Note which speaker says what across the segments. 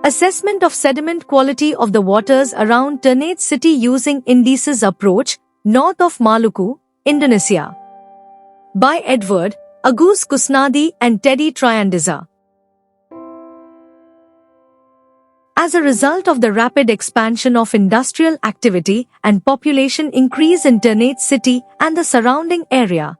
Speaker 1: Assessment of sediment quality of the waters around Ternate City using indices approach, north of Maluku, Indonesia. By Edward Agus Kusnadi and Teddy Triandiza. As a result of the rapid expansion of industrial activity and population increase in Ternate City and the surrounding area,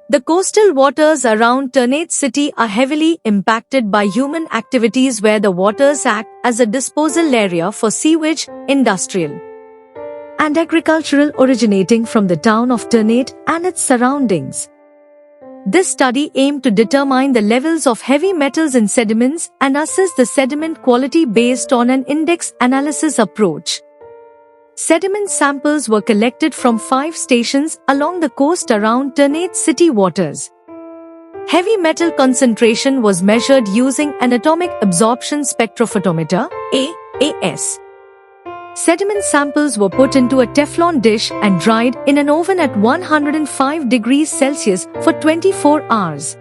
Speaker 1: the coastal waters around Ternate City are heavily impacted by human activities where the waters act as a disposal area for sewage, industrial, and agricultural originating from the town of Ternate and its surroundings. This study aimed to determine the levels of heavy metals in sediments and assess the sediment quality based on an index analysis approach. Sediment samples were collected from 5 stations along the coast around Ternate City waters. Heavy metal concentration was measured using an atomic absorption spectrophotometer (AAS). Sediment samples were put into a Teflon dish and dried in an oven at 105 degrees Celsius for 24 hours.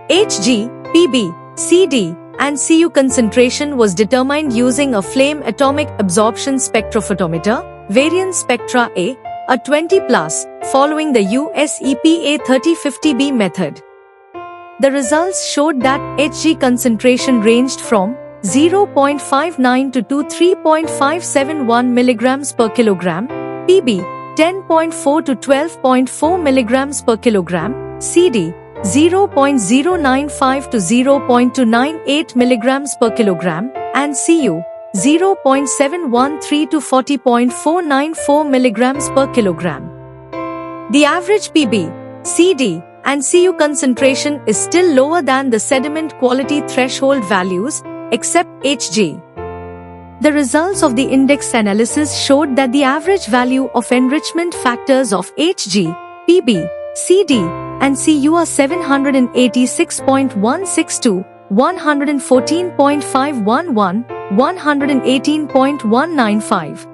Speaker 1: Hg, Pb, Cd, and Cu concentration was determined using a flame atomic absorption spectrophotometer, variance spectra A, a 20+, following the US EPA 3050B method. The results showed that Hg concentration ranged from 0.59 to 3.571 mg per kilogram, Pb 10.4 to 12.4 mg per kilogram, Cd 0.095 to 0.298 mg per kilogram, and Cu 0.713 to 40.494 mg per kilogram. The average Pb, Cd, and Cu concentration is still lower than the sediment quality threshold values, except Hg. The results of the index analysis showed that the average value of enrichment factors of Hg, Pb, Cd, and Cu are 786.162, 114.511, 118.195,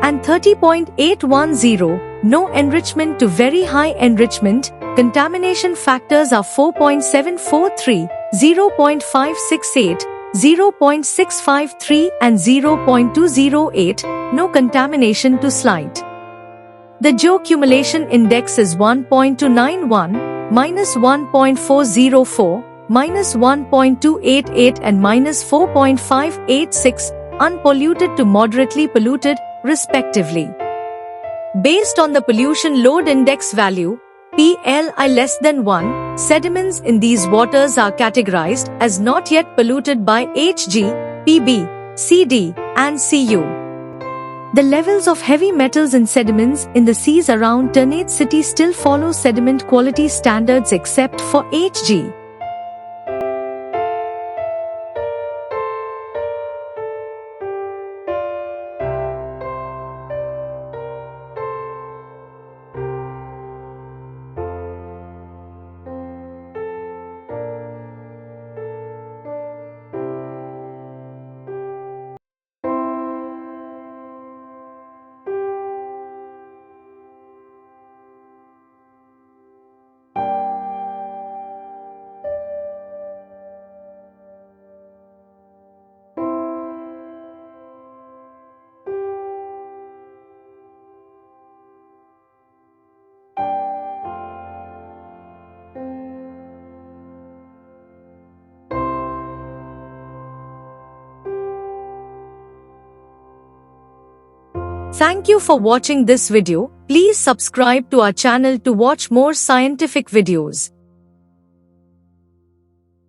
Speaker 1: and 30.810. No enrichment to very high enrichment. Contamination factors are 4.743, 0.568, 0.653 and 0.208, no contamination to slight. The geoaccumulation index is 1.291, minus 1.404, minus 1.288 and minus 4.586, unpolluted to moderately polluted, respectively. Based on the pollution load index value, PLI less than 1, sediments in these waters are categorized as not yet polluted by Hg, Pb, Cd, and Cu. The levels of heavy metals in sediments in the seas around Ternate City still follow sediment quality standards except for Hg. Thank you for watching this video. Please subscribe to our channel to watch more scientific videos.